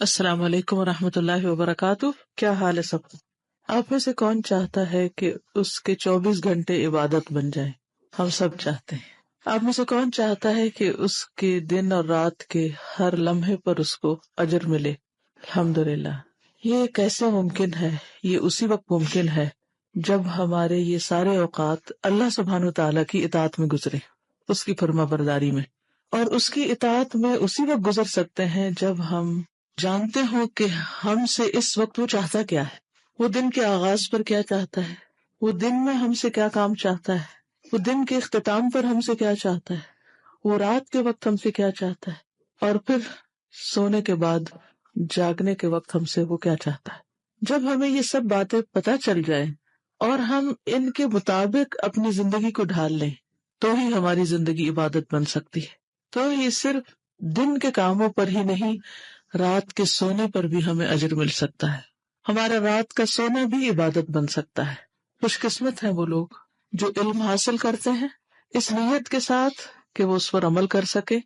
السلام علیکم ورحمۃ اللہ وبرکاتہ. کیا حال ہے سب کا؟ آپ میں سے کون چاہتا ہے کہ اس کے 24 گھنٹے عبادت بن جائیں؟ ہم سب چاہتے ہیں. آپ میں سے کون چاہتا ہے کہ اس کے دن اور رات کے ہر لمحے پر اس کو اجر ملے؟ الحمدللہ. یہ کیسے ممکن ہے؟ یہ اسی وقت ممکن ہے جب ہمارے یہ سارے اوقات اللہ سبحانہ وتعالیٰ کی اطاعت میں گزرے، اس کی فرما برداری میں. اور اس کی اطاعت میں اسی وقت گزر سکتے ہیں جب ہم جانتے ہوں کہ ہم سے اس وقت وہ چاہتا کیا ہے، وہ دن کے آغاز پر کیا چاہتا ہے، وہ دن میں ہم سے کیا کام چاہتا ہے، وہ دن کے اختتام پر ہم سے کیا چاہتا ہے، وہ رات کے وقت ہم سے کیا چاہتا ہے، اور پھر سونے کے بعد جاگنے کے وقت ہم سے وہ کیا چاہتا ہے. جب ہمیں یہ سب باتیں پتہ چل جائیں اور ہم ان کے مطابق اپنی زندگی کو ڈھال لیں تو ہی ہماری زندگی عبادت بن سکتی ہے. تو یہ صرف دن کے کاموں پر ہی نہیں، رات کے سونے پر بھی ہمیں اجر مل سکتا ہے. ہمارا رات کا سونا بھی عبادت بن سکتا ہے. خوش قسمت ہیں وہ لوگ جو علم حاصل کرتے ہیں اس نیت کے ساتھ کہ وہ اس پر عمل کر سکے،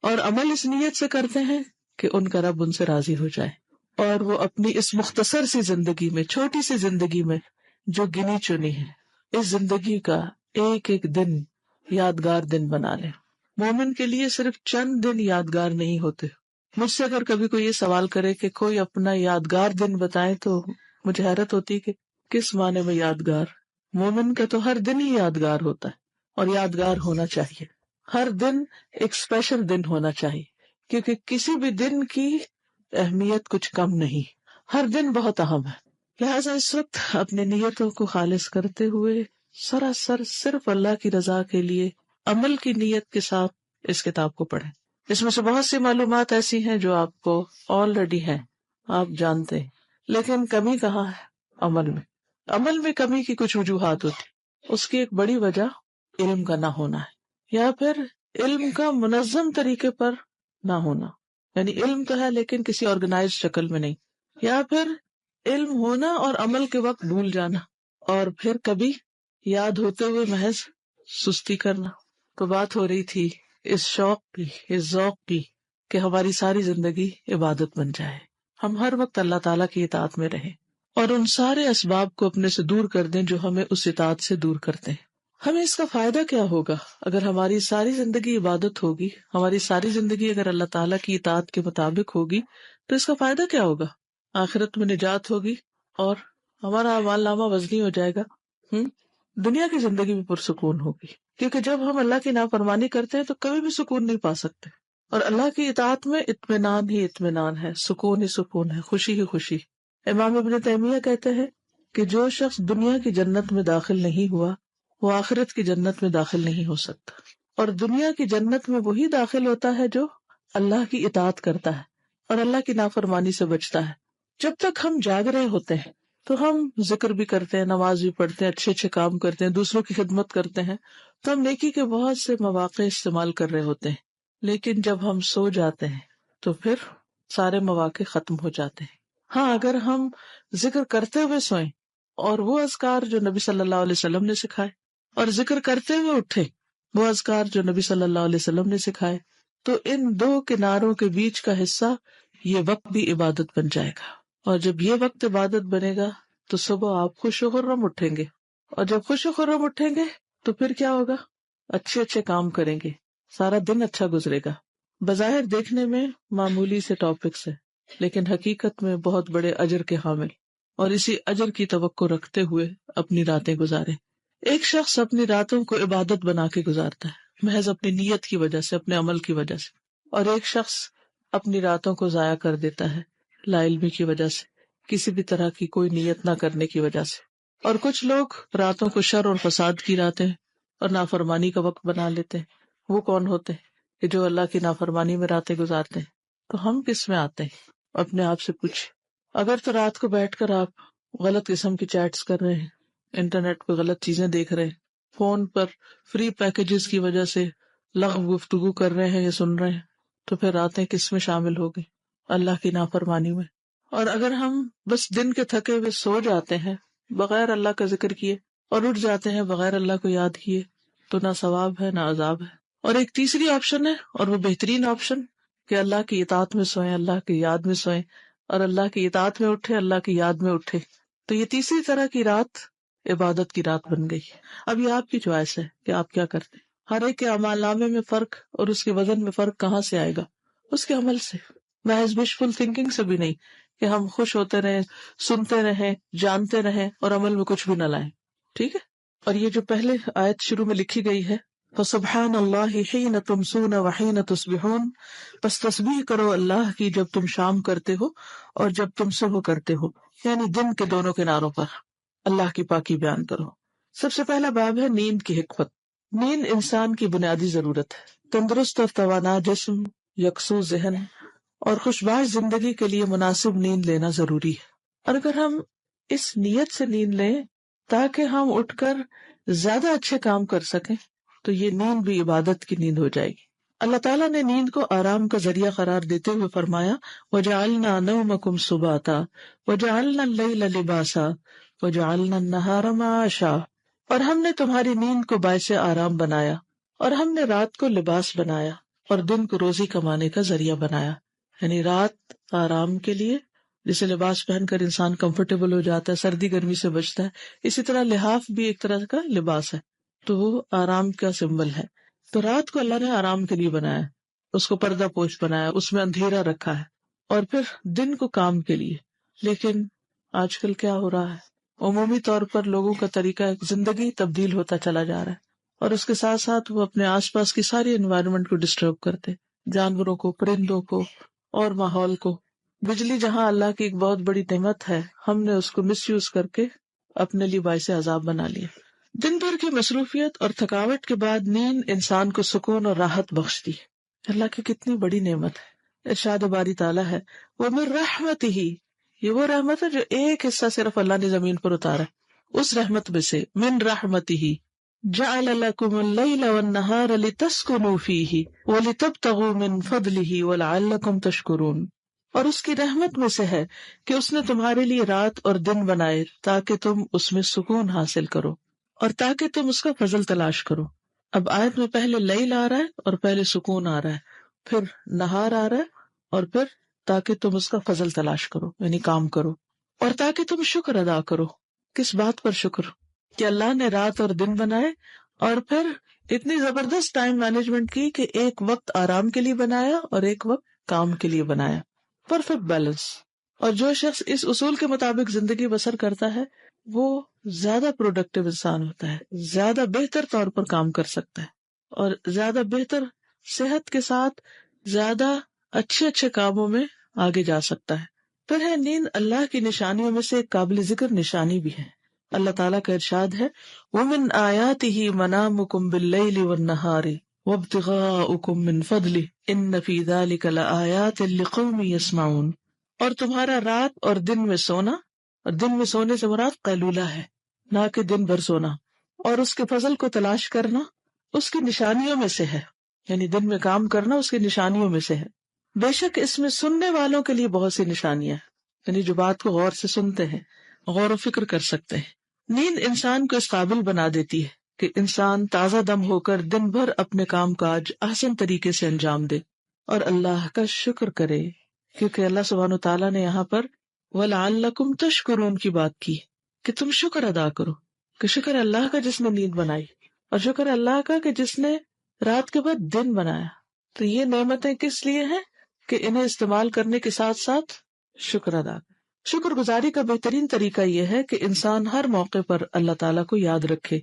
اور عمل اس نیت سے کرتے ہیں کہ ان کا رب ان سے راضی ہو جائے، اور وہ اپنی اس مختصر سی زندگی میں، چھوٹی سی زندگی میں جو گنی چنی ہے، اس زندگی کا ایک ایک دن یادگار دن بنا لیں. مومن کے لیے صرف چند دن یادگار نہیں ہوتے. مجھ سے اگر کبھی کوئی یہ سوال کرے کہ کوئی اپنا یادگار دن بتائے تو مجھے حیرت ہوتی کہ کس معنی میں یادگار. مومن کا تو ہر دن ہی یادگار ہوتا ہے، اور یادگار ہونا چاہیے. ہر دن ایک اسپیشل دن ہونا چاہیے، کیونکہ کسی بھی دن کی اہمیت کچھ کم نہیں، ہر دن بہت اہم ہے. لہٰذا اس وقت اپنی نیتوں کو خالص کرتے ہوئے سراسر صرف اللہ کی رضا کے لیے عمل کی نیت کے ساتھ اس کتاب کو پڑھیں. اس میں سے بہت سی معلومات ایسی ہیں جو آپ کو آلریڈی ہیں، آپ جانتے ہیں، لیکن کمی کہاں ہے؟ عمل میں. عمل میں کمی کی کچھ وجوہات ہوتی. اس کی ایک بڑی وجہ علم کا نہ ہونا ہے، یا پھر علم کا منظم طریقے پر نہ ہونا. یعنی علم تو ہے لیکن کسی آرگنائز شکل میں نہیں، یا پھر علم ہونا اور عمل کے وقت بھول جانا، اور پھر کبھی یاد ہوتے ہوئے محض سستی کرنا. تو بات ہو رہی تھی اس شوق کی، اس ذوق کی کہ ہماری ساری زندگی عبادت بن جائے، ہم ہر وقت اللہ تعالیٰ کی اطاعت میں رہیں اور ان سارے اسباب کو اپنے سے دور کر دیں جو ہمیں اس اطاعت سے دور کرتے ہیں. ہمیں اس کا فائدہ کیا ہوگا اگر ہماری ساری زندگی عبادت ہوگی؟ ہماری ساری زندگی اگر اللہ تعالیٰ کی اطاعت کے مطابق ہوگی تو اس کا فائدہ کیا ہوگا؟ آخرت میں نجات ہوگی اور ہمارا اعمال نامہ وزنی ہو جائے گا. دنیا کی زندگی بھی پرسکون ہوگی، کیونکہ جب ہم اللہ کی نافرمانی کرتے ہیں تو کبھی بھی سکون نہیں پا سکتے، اور اللہ کی اطاعت میں اطمینان ہی اطمینان ہے، سکون ہی سکون ہے، خوشی ہی خوشی. امام ابن تیمیہ کہتے ہیں کہ جو شخص دنیا کی جنت میں داخل نہیں ہوا وہ آخرت کی جنت میں داخل نہیں ہو سکتا، اور دنیا کی جنت میں وہی داخل ہوتا ہے جو اللہ کی اطاعت کرتا ہے اور اللہ کی نافرمانی سے بچتا ہے. جب تک ہم جاگ رہے ہوتے ہیں تو ہم ذکر بھی کرتے ہیں، نماز بھی پڑھتے ہیں، اچھے اچھے کام کرتے ہیں، دوسروں کی خدمت کرتے ہیں، تو ہم نیکی کے بہت سے مواقع استعمال کر رہے ہوتے ہیں. لیکن جب ہم سو جاتے ہیں تو پھر سارے مواقع ختم ہو جاتے ہیں. ہاں، اگر ہم ذکر کرتے ہوئے سوئیں اور وہ اذکار جو نبی صلی اللہ علیہ وسلم نے سکھائے، اور ذکر کرتے ہوئے اٹھے وہ اذکار جو نبی صلی اللہ علیہ وسلم نے سکھائے، تو ان دو کناروں کے بیچ کا حصہ یہ وقت بھی عبادت بن جائے گا. اور جب یہ وقت عبادت بنے گا تو صبح آپ خوش و خرم اٹھیں گے، اور جب خوش و خرم اٹھیں گے تو پھر کیا ہوگا؟ اچھے اچھے کام کریں گے، سارا دن اچھا گزرے گا. بظاہر دیکھنے میں معمولی سے ٹاپکس ہیں لیکن حقیقت میں بہت بڑے اجر کے حامل، اور اسی اجر کی توقع رکھتے ہوئے اپنی راتیں گزارے. ایک شخص اپنی راتوں کو عبادت بنا کے گزارتا ہے محض اپنی نیت کی وجہ سے، اپنے عمل کی وجہ سے، اور ایک شخص اپنی راتوں کو ضائع کر دیتا ہے لا علمی کی وجہ سے، کسی بھی طرح کی کوئی نیت نہ کرنے کی وجہ سے. اور کچھ لوگ راتوں کو شر اور فساد کی راتیں اور نافرمانی کا وقت بنا لیتے ہیں. وہ کون ہوتے ہیں کہ جو اللہ کی نافرمانی میں راتیں گزارتے ہیں؟ تو ہم کس میں آتے ہیں؟ اپنے آپ سے پوچھیں. اگر تو رات کو بیٹھ کر آپ غلط قسم کی چیٹس کر رہے ہیں، انٹرنیٹ پہ غلط چیزیں دیکھ رہے ہیں، فون پر فری پیکیجز کی وجہ سے لغو گفتگو کر رہے ہیں یا سن رہے ہیں، تو پھر راتیں کس میں شامل ہو گئی؟ اللہ کی نافرمانی میں. اور اگر ہم بس دن کے تھکے ہوئے سو جاتے ہیں بغیر اللہ کا ذکر کیے اور اٹھ جاتے ہیں بغیر اللہ کو یاد کیے، تو نہ ثواب ہے نہ عذاب ہے. اور ایک تیسری آپشن ہے، اور وہ بہترین آپشن، کہ اللہ کی اطاعت میں سوئیں، اللہ کی یاد میں سوئیں، اور اللہ کی اطاعت میں اٹھے، اللہ کی یاد میں اٹھے. تو یہ تیسری طرح کی رات عبادت کی رات بن گئی. اب یہ آپ کی چوائس ہے کہ آپ کیا کرتے ہیں. ہر ایک کے اعمال نامے میں فرق اور اس کے وزن میں فرق کہاں سے آئے گا؟ اس کے عمل سے. محض وشفل تھنکنگ سے بھی نہیں کہ ہم خوش ہوتے رہیں، سنتے رہیں، جانتے رہیں اور عمل میں کچھ بھی نہ لائیں. ٹھیک ہے. اور یہ جو پہلے آیت شروع میں لکھی گئی ہے فَسُبْحَانَ اللَّهِ حِينَ تُمْسُونَ وَحِينَ تُصْبِحُونَ، بس تسبیح کرو اللہ کی جب تم شام کرتے ہو اور جب تم صبح کرتے ہو، یعنی دن کے دونوں کناروں پر اللہ کی پاکی بیان کرو. سب سے پہلا باب ہے نیند کی حکمت. نیند انسان کی بنیادی ضرورت ہے. تندرست اور توانا جسم، یکسو ذہن اور خوشباش زندگی کے لیے مناسب نیند لینا ضروری ہے. اور اگر ہم اس نیت سے نیند لیں تاکہ ہم اٹھ کر زیادہ اچھے کام کر سکیں تو یہ نیند بھی عبادت کی نیند ہو جائے گی. اللہ تعالیٰ نے نیند کو آرام کا ذریعہ قرار دیتے ہوئے فرمایا وَجَعَلْنَا نَوْمَكُمْ سُبَاتًا وَجَعَلْنَا اللَّيْلَ لِبَاسًا وَجَعَلْنَا النَّهَارَ مَعَاشًا، اور ہم نے تمہاری نیند کو باعث آرام بنایا اور ہم نے رات کو لباس بنایا اور دن کو روزی کمانے کا ذریعہ بنایا. یعنی رات آرام کے لیے، جسے لباس پہن کر انسان کمفرٹیبل ہو جاتا ہے، سردی گرمی سے بچتا ہے. اسی طرح لحاف بھی ایک طرح کا لباس ہے، تو وہ آرام کا سمبل ہے. تو رات کو اللہ نے آرام کے لیے بنایا، اس کو پردہ پوش بنایا، اس میں اندھیرا رکھا ہے، اور پھر دن کو کام کے لیے. لیکن آج کل کیا ہو رہا ہے؟ عمومی طور پر لوگوں کا طریقہ زندگی تبدیل ہوتا چلا جا رہا ہے، اور اس کے ساتھ ساتھ وہ اپنے آس پاس کی ساری انوائرمنٹ کو ڈسٹرب کرتے، جانوروں کو، پرندوں کو اور ماحول کو. بجلی جہاں اللہ کی ایک بہت بڑی نعمت ہے، ہم نے اس کو مس یوز کر کے اپنے لیے باعث عذاب بنا لیا. دن بھر کی مصروفیت اور تھکاوٹ کے بعد نیند انسان کو سکون اور راحت بخشتی ہے. اللہ کی کتنی بڑی نعمت ہے. ارشاد باری تعالیٰ ہے وَمِن رَحْمَتِهِ، یہ وہ رحمت ہے جو ایک حصہ صرف اللہ نے زمین پر اتارا ہے. اس رحمت میں سے من رحمتہ جعل لکم اللیل والنہار لتسکنوا فیہ ولتبتغوا من فضلہ ولعلکم تشکرون. اور اس کی رحمت میں سے ہے کہ اس نے تمہارے لیے رات اور دن بنائے تاکہ تم اس میں سکون حاصل کرو اور تاکہ تم اس کا فضل تلاش کرو. اب آیت میں پہلے لیل آ رہا ہے اور پہلے سکون آ رہا ہے، پھر نہار آ رہا ہے اور پھر تاکہ تم اس کا فضل تلاش کرو، یعنی کام کرو، اور تاکہ تم شکر ادا کرو. کس بات پر شکر؟ کہ اللہ نے رات اور دن بنائے اور پھر اتنی زبردست ٹائم مینجمنٹ کی کہ ایک وقت آرام کے لیے بنایا اور ایک وقت کام کے لیے بنایا. Perfect balance. اور جو شخص اس اصول کے مطابق زندگی بسر کرتا ہے وہ زیادہ پروڈکٹیو انسان ہوتا ہے، زیادہ بہتر طور پر کام کر سکتا ہے اور زیادہ بہتر صحت کے ساتھ زیادہ اچھے کاموں میں آگے جا سکتا ہے. پھر ہے نیند اللہ کی نشانیوں میں سے ایک قابل ذکر نشانی بھی ہے. اللہ تعالیٰ کا ارشاد ہے وَمِنْ آيَاتِهِ مَنَامُكُمْ بِاللَّيْلِ وَالنَّهَارِ وَابْتِغَاؤُكُمْ مِنْ فَضْلِهِ إِنَّ فِي ذَلِكَ لَآيَاتٍ لِقَوْمٍ يَسْمَعُونَ. اور تمہارا رات اور دن میں سونا، اور دن میں سونے سے مراد قیلولہ ہے، نہ کہ دن بھر سونا، اور اس کے فضل کو تلاش کرنا اس کی نشانیوں میں سے ہے، یعنی دن میں کام کرنا اس کی نشانیوں میں سے ہے. بے شک اس میں سننے والوں کے لیے بہت سی نشانیاں ہیں، یعنی جو بات کو غور سے سنتے ہیں، غور و فکر کر سکتے ہیں. نیند انسان کو اس قابل بنا دیتی ہے کہ انسان تازہ دم ہو کر دن بھر اپنے کام کاج احسن طریقے سے انجام دے اور اللہ کا شکر کرے، کیونکہ اللہ سبحانہ وتعالیٰ نے یہاں پر وَلَعَلَّكُمْ تَشْكُرُونَ کی بات کی کہ تم شکر ادا کرو. کہ شکر اللہ کا جس نے نیند بنائی، اور شکر اللہ کا کہ جس نے رات کے بعد دن بنایا. تو یہ نعمتیں کس لیے ہیں؟ کہ انہیں استعمال کرنے کے ساتھ ساتھ شکر ادا. شکر گزاری کا بہترین طریقہ یہ ہے کہ انسان ہر موقع پر اللہ تعالیٰ کو یاد رکھے.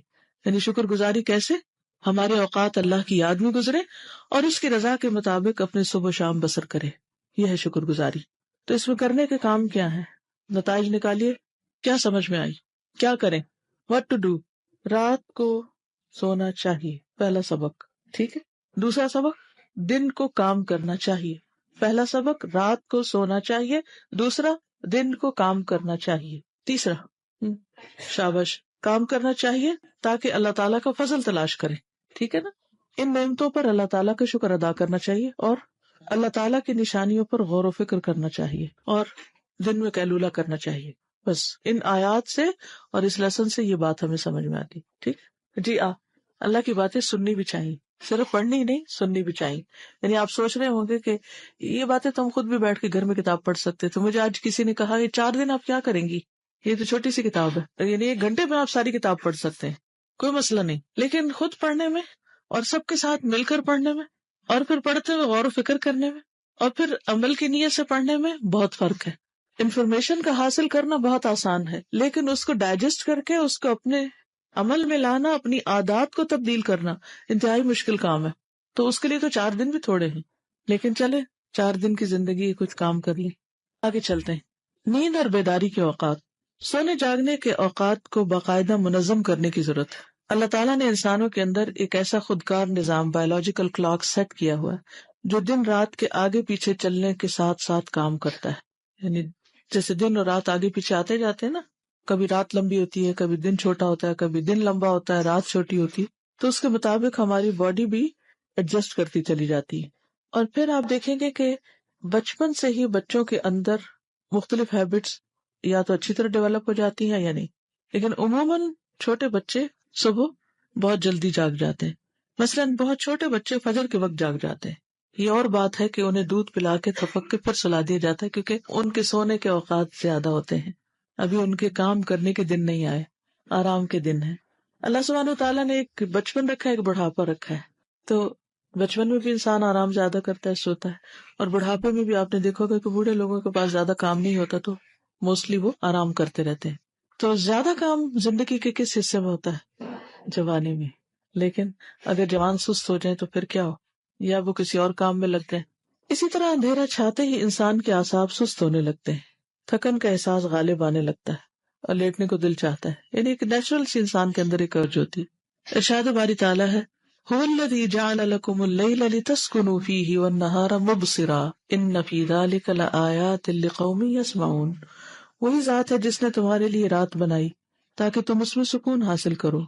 یعنی شکر گزاری کیسے؟ ہمارے اوقات اللہ کی یاد میں گزرے اور اس کی رضا کے مطابق اپنے صبح و شام بسر کرے. یہ ہے شکر گزاری. تو اس میں کرنے کے کام کیا ہیں؟ نتائج نکالیے. کیا سمجھ میں آئی؟ کیا کریں؟ What to do؟ رات کو سونا چاہیے، پہلا سبق. ٹھیک ہے. دوسرا سبق دن کو کام کرنا چاہیے. پہلا سبق رات کو سونا چاہیے، دوسرا دن کو کام کرنا چاہیے. تیسرا شاباش، کام کرنا چاہیے تاکہ اللہ تعالیٰ کا فضل تلاش کرے. ٹھیک ہے نا. ان نعمتوں پر اللہ تعالیٰ کا شکر ادا کرنا چاہیے اور اللہ تعالیٰ کی نشانیوں پر غور و فکر کرنا چاہیے اور دن میں قیلولہ کرنا چاہیے. بس ان آیات سے اور اس لیسن سے یہ بات ہمیں سمجھ میں آتی. ٹھیک جی. اللہ کی باتیں سننی بھی چاہیے. صرف پڑھنی ہی نہیں، سننی بھی چاہیے. یعنی آپ سوچ رہے ہوں گے کہ یہ باتیں تو ہم خود بھی بیٹھ کے گھر میں کتاب پڑھ سکتے. تو مجھے آج کسی نے کہا یہ 4 دن آپ کیا کریں گی، یہ تو چھوٹی سی کتاب ہے، یعنی 1 گھنٹے میں آپ ساری کتاب پڑھ سکتے ہیں، کوئی مسئلہ نہیں. لیکن خود پڑھنے میں اور سب کے ساتھ مل کر پڑھنے میں اور پھر پڑھتے ہوئے غور و فکر کرنے میں اور پھر عمل کی نیت سے پڑھنے میں بہت فرق ہے. انفارمیشن کا حاصل کرنا بہت آسان ہے، لیکن اس کو ڈائجسٹ کر کے اس کو اپنے عمل میں لانا، اپنی عادات کو تبدیل کرنا انتہائی مشکل کام ہے. تو اس کے لیے تو 4 دن بھی تھوڑے ہیں، لیکن چلے 4 دن کی زندگی کچھ کام کر لی. آگے چلتے ہیں. نیند اور بیداری کے اوقات. سونے جاگنے کے اوقات کو باقاعدہ منظم کرنے کی ضرورت ہے. اللہ تعالیٰ نے انسانوں کے اندر ایک ایسا خودکار نظام بایولوجیکل کلاک سیٹ کیا ہوا ہے جو دن رات کے آگے پیچھے چلنے کے ساتھ ساتھ کام کرتا ہے. یعنی جیسے دن اور رات آگے پیچھے آتے جاتے ہیں نا، کبھی رات لمبی ہوتی ہے، کبھی دن چھوٹا ہوتا ہے، کبھی دن لمبا ہوتا ہے، رات چھوٹی ہوتی ہے، تو اس کے مطابق ہماری باڈی بھی ایڈجسٹ کرتی چلی جاتی ہے. اور پھر آپ دیکھیں گے کہ بچپن سے ہی بچوں کے اندر مختلف ہیبٹس یا تو اچھی طرح ڈیولپ ہو جاتی ہیں یا نہیں. لیکن عموماً چھوٹے بچے صبح بہت جلدی جاگ جاتے ہیں. مثلاً بہت چھوٹے بچے فجر کے وقت جاگ جاتے ہیں. یہ اور بات ہے کہ انہیں دودھ پلا کے تھپک کے پھر سلا دیا جاتا ہے، کیونکہ ان کے سونے کے اوقات زیادہ ہوتے ہیں. ابھی ان کے کام کرنے کے دن نہیں آئے، آرام کے دن ہیں. اللہ سبحانہ تعالیٰ نے ایک بچپن رکھا ہے، ایک بڑھاپا رکھا ہے. تو بچپن میں بھی انسان آرام زیادہ کرتا ہے، سوتا ہے. اور بڑھاپے میں بھی آپ نے دیکھا ہوگا کہ بوڑھے لوگوں کے پاس زیادہ کام نہیں ہوتا، تو موسٹلی وہ آرام کرتے رہتے ہیں. تو زیادہ کام زندگی کے کس حصے میں ہوتا ہے؟ جوانی میں. لیکن اگر جوان سست ہو جائیں تو پھر کیا ہو، یا وہ کسی اور کام میں لگتے ہیں. اسی طرح اندھیرا چھاتے ہی انسان کے اعصاب سست ہونے لگتے ہیں، تھکن کا احساس غالب آنے لگتا ہے اور لیٹنے کو دل چاہتا ہے. یعنی ایک نیچرل سی انسان کے اندر ایک ارج ہوتی ہے. ارشاد باری تعالیٰ ہے هو الذی جعل لکم اللیل لتسکنوا فیہ والنہار مبصرا ان فی ذلک لآیات لقوم یسمعون. وہی ذات ہے جس نے تمہارے لیے رات بنائی تاکہ تم اس میں سکون حاصل کرو،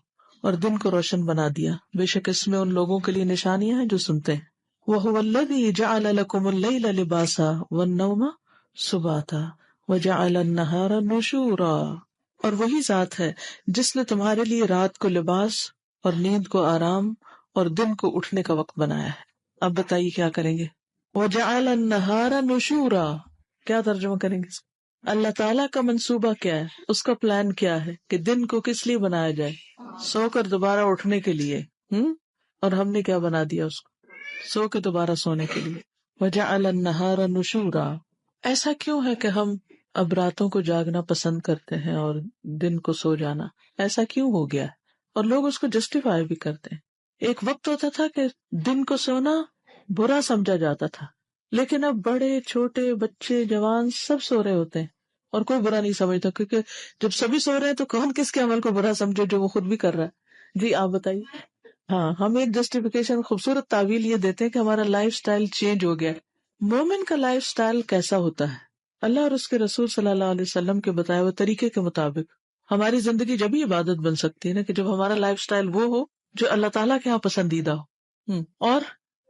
اور دن کو روشن بنا دیا، بے شک اس میں ان لوگوں کے لیے نشانیاں ہیں جو سنتے ہیں. وَهُوَ الَّذِي جَعَلَ لَكُمُ اللَّيْلَ لِبَاسًا وَالنَّوْمَ سُبَاتًا وَجَعَلَ النَّهَارَ نُشُورًا. اور وہی ذات ہے جس نے تمہارے لیے رات کو لباس اور نیند کو آرام اور دن کو اٹھنے کا وقت بنایا ہے. اب بتائیے کیا کریں گے؟ وَجَعَلَ النَّهَارَ نُشُورًا کیا ترجمہ کریں گے؟ اللہ تعالیٰ کا منصوبہ کیا ہے، اس کا پلان کیا ہے کہ دن کو کس لیے بنایا جائے؟ سو کر دوبارہ اٹھنے کے لیے. اور ہم نے کیا بنا دیا اس کو؟ سو کے دوبارہ سونے کے لیے. وَجَعَلَ النَّهَارَ نُشُورًا. ایسا کیوں ہے کہ ہم اب راتوں کو جاگنا پسند کرتے ہیں اور دن کو سو جانا؟ ایسا کیوں ہو گیا ہے؟ اور لوگ اس کو جسٹیفائی بھی کرتے ہیں. ایک وقت ہوتا تھا کہ دن کو سونا برا سمجھا جاتا تھا، لیکن اب بڑے چھوٹے بچے جوان سب سو رہے ہوتے ہیں اور کوئی برا نہیں سمجھتا، کیونکہ جب سبھی سو رہے ہیں تو کون کس کے عمل کو برا سمجھے جو وہ خود بھی کر رہا ہے. جی آپ بتائیے. ہاں، ہم ایک جسٹیفیکیشن خوبصورت تعویل یہ دیتے ہیں کہ ہمارا لائف سٹائل چینج ہو گیا ہے. مومن کا لائف سٹائل کیسا ہوتا ہے؟ اللہ اور اس کے رسول صلی اللہ علیہ وسلم کے بتائے ہوئے طریقے کے مطابق. ہماری زندگی جب ہی عبادت بن سکتی ہے نا کہ جب ہمارا لائف سٹائل وہ ہو جو اللہ تعالیٰ کے یہاں پسندیدہ ہو. اور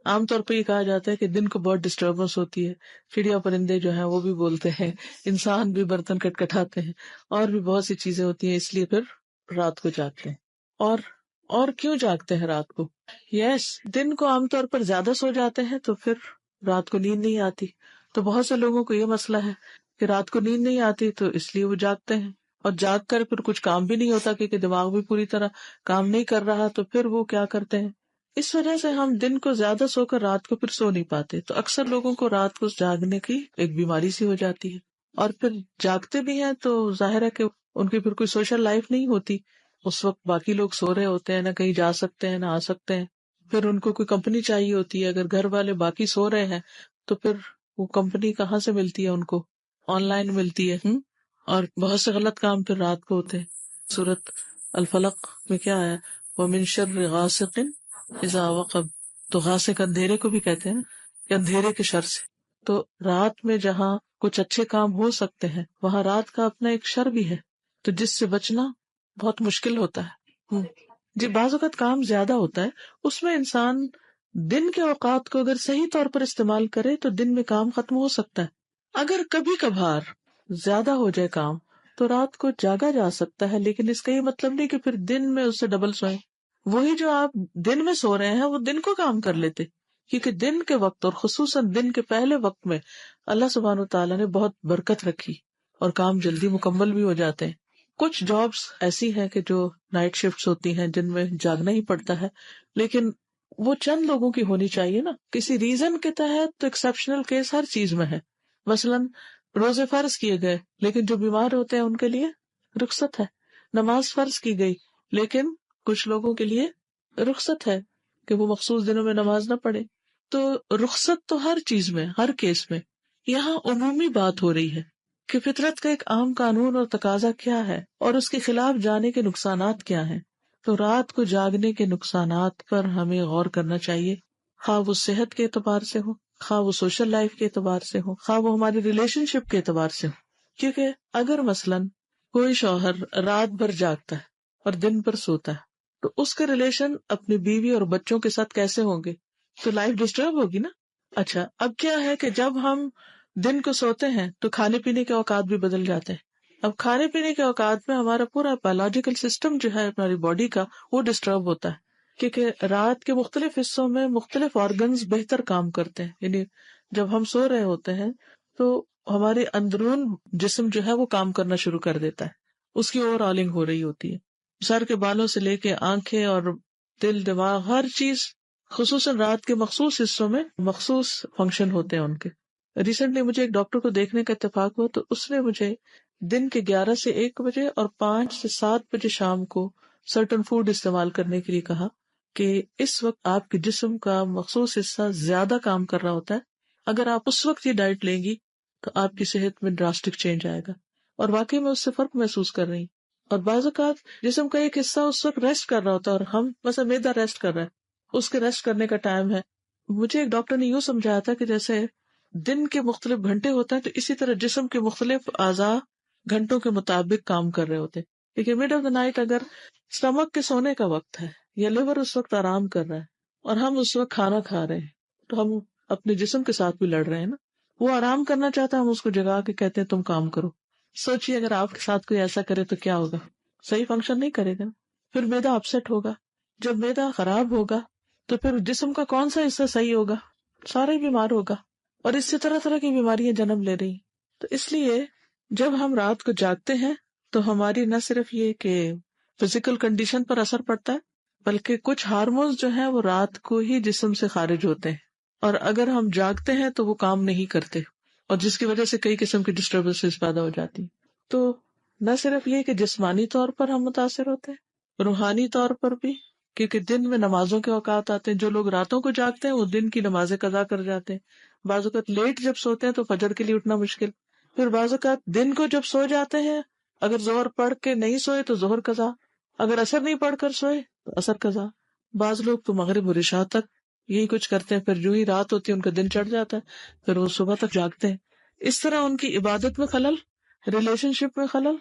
عام طور پہ یہ کہا جاتا ہے کہ دن کو بہت ڈسٹربنس ہوتی ہے، چڑیا پرندے جو ہیں وہ بھی بولتے ہیں، انسان بھی برتن کٹکھٹاتے ہیں، اور بھی بہت سی چیزیں ہوتی ہیں، اس لیے پھر رات کو جاگتے ہیں. اور کیوں جاگتے ہیں رات کو؟ دن کو عام طور پر زیادہ سو جاتے ہیں تو پھر رات کو نیند نہیں آتی. تو بہت سے لوگوں کو یہ مسئلہ ہے کہ رات کو نیند نہیں آتی تو اس لیے وہ جاگتے ہیں، اور جاگ کر پھر کچھ کام بھی نہیں ہوتا کیونکہ دماغ بھی پوری طرح کام نہیں کر رہا، تو پھر وہ کیا کرتے ہیں. اس وجہ سے ہم دن کو زیادہ سو کر رات کو پھر سو نہیں پاتے. تو اکثر لوگوں کو رات کو جاگنے کی ایک بیماری سی ہو جاتی ہے، اور پھر جاگتے بھی ہیں تو ظاہر ہے کہ ان کی پھر کوئی سوشل لائف نہیں ہوتی. اس وقت باقی لوگ سو رہے ہوتے ہیں، نہ کہیں جا سکتے ہیں نہ آ سکتے ہیں. پھر ان کو کوئی کمپنی چاہیے ہوتی ہے، اگر گھر والے باقی سو رہے ہیں تو پھر وہ کمپنی کہاں سے ملتی ہے؟ ان کو آن لائن ملتی ہے. اور بہت سے غلط کام پھر رات کو ہوتے ہیں. سورۃ الفلق میں کیا ہے؟ وَمِن شَرِّ غَاسِقٍ اذا وقب. تو غاسق اندھیرے کو بھی کہتے ہیں کہ اندھیرے کے شر سے. تو رات میں جہاں کچھ اچھے کام ہو سکتے ہیں وہاں رات کا اپنا ایک شر بھی ہے، تو جس سے بچنا بہت مشکل ہوتا ہے. جی بعض اوقات کام زیادہ ہوتا ہے، اس میں انسان دن کے اوقات کو اگر صحیح طور پر استعمال کرے تو دن میں کام ختم ہو سکتا ہے. اگر کبھی کبھار زیادہ ہو جائے کام تو رات کو جاگا جا سکتا ہے، لیکن اس کا یہ مطلب نہیں کہ پھر دن میں اس سے ڈبل سوئیں. وہی جو آپ دن میں سو رہے ہیں وہ دن کو کام کر لیتے، کیونکہ دن کے وقت اور خصوصاً دن کے پہلے وقت میں اللہ سبحانہ وتعالیٰ نے بہت برکت رکھی اور کام جلدی مکمل بھی ہو جاتے ہیں. کچھ جابس ایسی ہیں کہ جو نائٹ شفٹس ہوتی ہیں جن میں جاگنا ہی پڑتا ہے، لیکن وہ چند لوگوں کی ہونی چاہیے نا، کسی ریزن کے تحت. تو ایکسیپشنل کیس ہر چیز میں ہے. مثلاً روزے فرض کیے گئے لیکن جو بیمار ہوتے ہیں ان کے لیے رخصت ہے. نماز فرض کی گئی لیکن کچھ لوگوں کے لیے رخصت ہے کہ وہ مخصوص دنوں میں نماز نہ پڑھے. تو رخصت تو ہر چیز میں، ہر کیس میں. یہاں عمومی بات ہو رہی ہے کہ فطرت کا ایک عام قانون اور تقاضا کیا ہے اور اس کے خلاف جانے کے نقصانات کیا ہیں. تو رات کو جاگنے کے نقصانات پر ہمیں غور کرنا چاہیے، خواہ وہ صحت کے اعتبار سے ہو، خواہ وہ سوشل لائف کے اعتبار سے ہو، خواہ وہ ہماری ریلیشن شپ کے اعتبار سے ہو. کیونکہ اگر مثلاً کوئی شوہر رات بھر جاگتا ہے اور دن پر سوتا ہے تو اس کے ریلیشن اپنی بیوی اور بچوں کے ساتھ کیسے ہوں گے؟ تو لائف ڈسٹرب ہوگی نا. اچھا، اب کیا ہے کہ جب ہم دن کو سوتے ہیں تو کھانے پینے کے اوقات بھی بدل جاتے ہیں. اب کھانے پینے کے اوقات میں ہمارا پورا بایولوجیکل سسٹم جو ہے ہماری باڈی کا وہ ڈسٹرب ہوتا ہے، کیونکہ رات کے مختلف حصوں میں مختلف آرگنز بہتر کام کرتے ہیں. یعنی جب ہم سو رہے ہوتے ہیں تو ہمارے اندرون جسم جو ہے وہ کام کرنا شروع کر دیتا ہے، اس کی اوور آلنگ ہو رہی ہوتی ہے. سر کے بالوں سے لے کے آنکھیں اور دل، دماغ، ہر چیز خصوصاً رات کے مخصوص حصوں میں مخصوص فنکشن ہوتے ہیں ان کے. ریسنٹلی مجھے ایک ڈاکٹر کو دیکھنے کا اتفاق ہوا تو اس نے مجھے دن کے 11 سے 1 بجے اور 5 سے 7 بجے شام کو سرٹن فوڈ استعمال کرنے کے لیے کہا کہ اس وقت آپ کے جسم کا مخصوص حصہ زیادہ کام کر رہا ہوتا ہے. اگر آپ اس وقت یہ ڈائٹ لیں گی تو آپ کی صحت میں ڈراسٹک چینج آئے گا. اور واقعی میں اس سے فرق محسوس کر رہی. اور بعض اوقات جسم کا ایک حصہ اس وقت ریسٹ کر رہا ہوتا ہے اور ہم مثلا معدہ ریسٹ کر رہا ہے، اس کے ریسٹ کرنے کا ٹائم ہے. مجھے ایک ڈاکٹر نے یوں سمجھایا تھا کہ جیسے دن کے مختلف گھنٹے ہوتے ہیں تو اسی طرح جسم کے مختلف اعضاء گھنٹوں کے مطابق کام کر رہے ہوتے ہیں. کیونکہ مڈ آف دا نائٹ اگر اسٹمک کے سونے کا وقت ہے یا لیور اس وقت آرام کر رہا ہے اور ہم اس وقت کھانا کھا رہے ہیں تو ہم اپنے جسم کے ساتھ بھی لڑ رہے ہیں نا. وہ آرام کرنا چاہتا ہے، ہم اس کو جگا کے کہتے ہیں تم کام کرو. سوچیے اگر آپ کے ساتھ کوئی ایسا کرے تو کیا ہوگا؟ صحیح فنکشن نہیں کرے گا. پھر معدہ اپسیٹ ہوگا. جب معدہ خراب ہوگا تو پھر جسم کا کون سا حصہ صحیح ہوگا؟ سارا ہی بیمار ہوگا. اور اس سے طرح طرح کی بیماریاں جنم لے رہی. تو اس لیے جب ہم رات کو جاگتے ہیں تو ہماری نہ صرف یہ کہ فزیکل کنڈیشن پر اثر پڑتا ہے بلکہ کچھ ہارمونز جو ہیں وہ رات کو ہی جسم سے خارج ہوتے ہیں، اور اگر ہم جاگتے ہیں تو وہ کام نہیں کرتے، اور جس کی وجہ سے کئی قسم کی ڈسٹربنسز پیدا ہو جاتی. تو نہ صرف یہ کہ جسمانی طور پر ہم متاثر ہوتے ہیں، روحانی طور پر بھی، کیونکہ دن میں نمازوں کے اوقات آتے ہیں. جو لوگ راتوں کو جاگتے ہیں وہ دن کی نمازیں قضا کر جاتے ہیں. بعض اوقات لیٹ جب سوتے ہیں تو فجر کے لیے اٹھنا مشکل. پھر بعض اوقات دن کو جب سو جاتے ہیں، اگر ظہر پڑھ کے نہیں سوئے تو ظہر قضا، اگر عصر نہیں پڑھ کر سوئے تو عصر قضا. بعض لوگ تو مغرب اور عشاء تک یہی کچھ کرتے ہیں، پھر جو ہی رات ہوتی ہے ان کا دن چڑھ جاتا ہے، پھر وہ صبح تک جاگتے ہیں. اس طرح ان کی عبادت میں خلل، ریلیشن شپ میں خلل،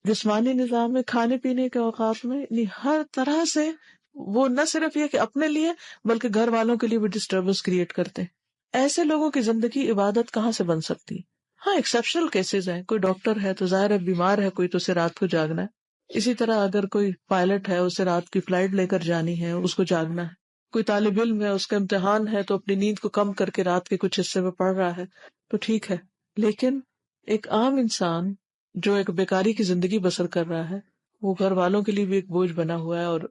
جسمانی نظام میں، کھانے پینے کے اوقات میں، یعنی ہر طرح سے وہ نہ صرف یہ کہ اپنے لیے بلکہ گھر والوں کے لیے بھی ڈسٹربنس کریٹ کرتے ہیں. ایسے لوگوں کی زندگی عبادت کہاں سے بن سکتی؟ ہاں ایکسیپشنل کیسز ہیں، کوئی ڈاکٹر ہے تو ظاہر ہے بیمار ہے کوئی تو اسے رات کو جاگنا ہے. اسی طرح اگر کوئی پائلٹ ہے اسے رات کی فلائٹ لے کر جانی ہے اس کو جاگنا ہے. کوئی طالب علم ہے اس کا امتحان ہے تو اپنی نیند کو کم کر کے رات کے کچھ حصے میں پڑھ رہا ہے تو ٹھیک ہے. لیکن ایک عام انسان جو ایک بیکاری کی زندگی بسر کر رہا ہے وہ گھر والوں کے لیے بھی ایک بوجھ بنا ہوا ہے اور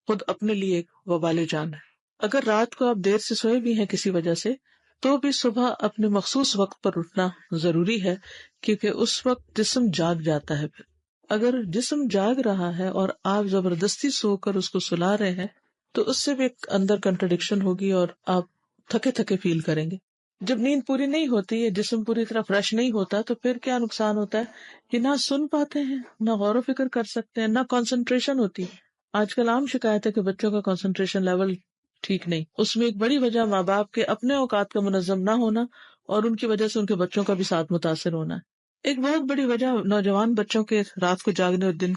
خود اپنے لیے ایک وبال جان ہے. اگر رات کو آپ دیر سے سوئے بھی ہیں کسی وجہ سے تو بھی صبح اپنے مخصوص وقت پر اٹھنا ضروری ہے، کیونکہ اس وقت جسم جاگ جاتا ہے. پھر اگر جسم جاگ رہا ہے اور آپ زبردستی سو کر اس کو سلا رہے ہیں تو اس سے بھی ایک اندر کنٹرڈکشن ہوگی اور آپ تھکے تھکے فیل کریں گے. جب نیند پوری نہیں ہوتی ہے، جسم پوری طرح فریش نہیں ہوتا تو پھر کیا نقصان ہوتا ہے کہ نہ سن پاتے ہیں، نہ غور و فکر کر سکتے ہیں، نہ کنسنٹریشن ہوتی. آج کل عام شکایت ہے کہ بچوں کا کنسنٹریشن لیول ٹھیک نہیں. اس میں ایک بڑی وجہ ماں باپ کے اپنے اوقات کا منظم نہ ہونا اور ان کی وجہ سے ان کے بچوں کا بھی ساتھ متاثر ہونا ہے. ایک بہت بڑی وجہ نوجوان بچوں کے رات کو جاگنے اور دن